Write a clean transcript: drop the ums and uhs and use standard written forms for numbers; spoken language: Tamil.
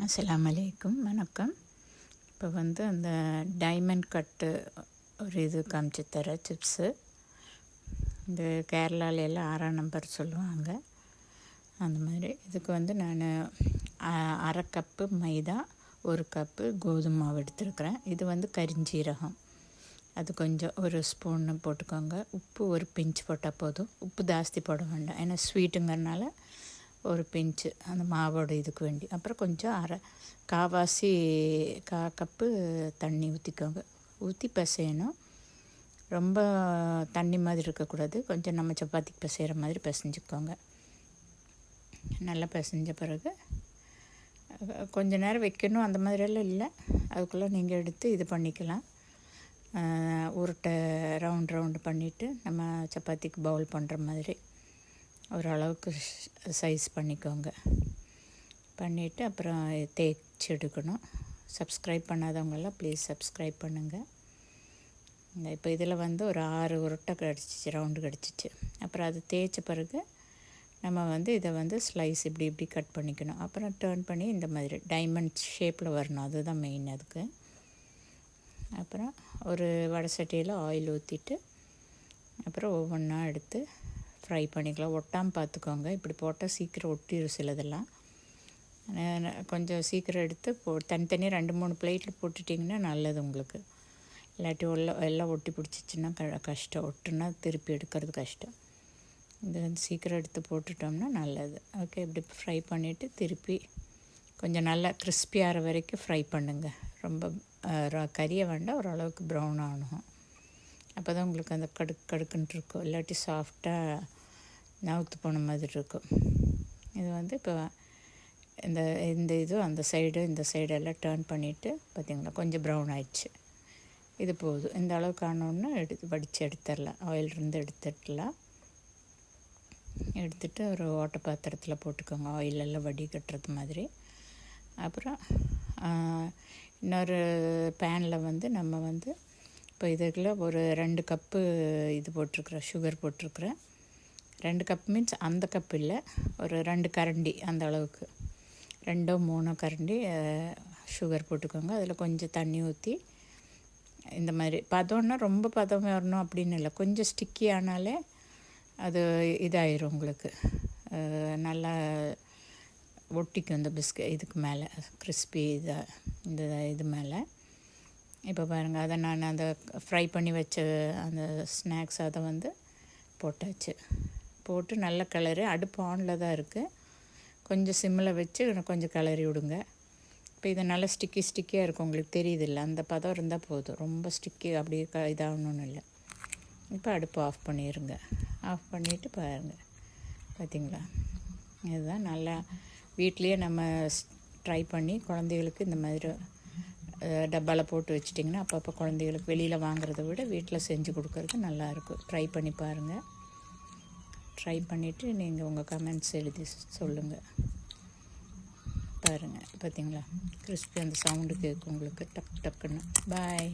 அஸ்ஸலாமு அலைக்கும், வணக்கம். இப்போ அந்த டைமண்ட் கட்டு ஒரு இது காமிச்சு தர சிப்ஸு. இந்த கேரளால எல்லாம் 6ஆம் நம்பர் சொல்லுவாங்க. அந்த மாதிரி இதுக்கு நான் அரை கப்பு மைதா, 1 கப்பு கோதுமை மாவு எடுத்துருக்குறேன். இது கரிஞ்சீரகம், அது கொஞ்சம் 1 ஸ்பூன்னு போட்டுக்கோங்க. உப்பு 1 பிஞ்ச் போட்டால் போதும். உப்பு ஜாஸ்தி போட வேண்டாம், ஏன்னா ஸ்வீட்டுங்கிறனால 1 பிஞ்சு அந்த மாவோட இதுக்கு வேண்டி. அப்புறம் கொஞ்சம் காவாசி 1/4 கப்பு தண்ணி ஊற்றிக்கோங்க. ஊற்றி பிசையணும். ரொம்ப தண்ணி மாதிரி இருக்கக்கூடாது, கொஞ்சம் நம்ம சப்பாத்திக்கு பிசைகிற மாதிரி பிசைஞ்சிக்கோங்க. நல்லா பிசைஞ்ச பிறகு கொஞ்ச நேரம் வைக்கணும், அந்த மாதிரியெல்லாம் இல்லை. அதுக்குள்ளே நீங்கள் எடுத்து இது பண்ணிக்கலாம். உருட்டை ரவுண்டு பண்ணிவிட்டு நம்ம சப்பாத்திக்கு பவுல் பண்ணுற மாதிரி ஓரளவுக்கு சைஸ் பண்ணிக்கோங்க. பண்ணிவிட்டு அப்புறம் தேய்ச்சி எடுக்கணும். சப்ஸ்கிரைப் பண்ணாதவங்கெல்லாம் ப்ளீஸ் சப்ஸ்கிரைப் பண்ணுங்கள். இப்போ இதில் ஒரு 6 உருட்டை கிடச்சிச்சு, ரவுண்டு கிடச்சிச்சு. அப்புறம் அது தேய்ச்ச பிறகு நம்ம இதை ஸ்லைஸ் இப்படி கட் பண்ணிக்கணும். அப்புறம் டர்ன் பண்ணி இந்த மாதிரி டைமண்ட் ஷேப்பில் வரணும், அதுதான் மெயின் அதுக்கு. அப்புறம் ஒரு வடை சட்டியில் ஆயில் ஊற்றிட்டு அப்புறம் ஒவ்வொன்றா எடுத்து ஃப்ரை பண்ணிக்கலாம். ஒட்டாமல் பார்த்துக்கோங்க, இப்படி போட்டால் சீக்கிரம் ஒட்டிடும் சிலதெல்லாம். கொஞ்சம் சீக்கிரம் எடுத்து தனித்தனி 2-3 பிளேட்டில் போட்டுட்டிங்கன்னா நல்லது உங்களுக்கு. இல்லாட்டி எல்லாம் ஒட்டி பிடிச்சிச்சின்னா கஷ்டம், ஒட்டுனா திருப்பி எடுக்கிறது கஷ்டம். இது சீக்கிரம் எடுத்து போட்டுட்டோம்னா நல்லது. ஓகே, இப்படி ஃப்ரை பண்ணிவிட்டு திருப்பி கொஞ்சம் நல்லா கிறிஸ்பி ஆகிற வரைக்கும் ஃப்ரை பண்ணுங்கள். ரொம்ப கறிய வேண்டாம், ஓரளவுக்கு ப்ரௌன் ஆகணும். அப்போ தான் உங்களுக்கு அந்த கடுக்குன்ட்டு இருக்கும், இல்லாட்டி சாஃப்டாக நவுத்து போன மாதிரி இருக்கும். இது இப்போ இந்த இது அந்த சைடு இந்த சைடெல்லாம் டர்ன் பண்ணிவிட்டு பார்த்திங்களா, கொஞ்சம் ப்ரௌன் ஆயிடுச்சு. இது போதும். இந்த அளவுக்கு ஆனோன்னு வடித்து எடுத்துடலாம். ஆயிலிருந்து எடுத்துடலாம். எடுத்துகிட்டு ஒரு ஓட்டை பாத்திரத்தில் போட்டுக்கோங்க, ஆயிலெல்லாம் வடிகட்டுறது மாதிரி. அப்புறம் இன்னொரு பேனில் நம்ம இப்போ இதுக்குள்ள ஒரு 2 கப்பு இது போட்டிருக்குறேன், சுகர் போட்டிருக்குறேன். 2 கப் மீன்ஸ் அந்த கப் இல்லை, ஒரு 2 கரண்டி அந்த அளவுக்கு, 2-3 கரண்டி சுகர் போட்டுக்கோங்க. அதில் கொஞ்சம் தண்ணி ஊற்றி இந்த மாதிரி பதம்னா ரொம்ப பதம் வரணும் அப்படின்னு இல்லை, கொஞ்சம் ஸ்டிக்கி ஆனாலே அது இதாயிரும் உங்களுக்கு, நல்லா ஒட்டிக்கும் இந்த இதுக்கு மேலே, கிறிஸ்பி இந்த இது மேலே. இப்போ பாருங்கள், அதை நான் அந்த ஃப்ரை பண்ணி வச்ச அந்த ஸ்நாக்ஸ் அதை போட்டாச்சு. போட்டு நல்ல கிளறி, அடுப்பு ஆனில் தான் இருக்குது, கொஞ்சம் சிம்மில் வச்சு கொஞ்சம் கிளறி விடுங்க. இப்போ இது நல்லா ஸ்டிக்கியாக இருக்கும், உங்களுக்கு தெரியுதில்ல, அந்த பதம் இருந்தால் போதும். ரொம்ப ஸ்டிக்கி அப்படியே இதாகணும்னு இல்லை. இப்போ அடுப்பு ஆஃப் பண்ணிடுங்க. ஆஃப் பண்ணிவிட்டு பாருங்கள், பார்த்திங்களா, இதுதான் நல்லா வீட்லேயே நம்ம ட்ரை பண்ணி குழந்தைகளுக்கு இந்த மாதிரி டப்பாவில் போட்டு வச்சிட்டிங்கன்னா அப்பப்போ குழந்தைகளுக்கு வெளியில் வாங்குறத விட வீட்டில் செஞ்சு கொடுக்கறது நல்லாயிருக்கும். ட்ரை பண்ணி பாருங்கள். ட்ரை பண்ணிவிட்டு நீங்கள் உங்கள் கமெண்ட்ஸ் எழுதி சொல்லுங்கள். பாருங்கள், பார்த்திங்களா, கிறிஸ்பி அந்த சவுண்டு கேட்கும் உங்களுக்கு, டக்குன்னு. பாய்.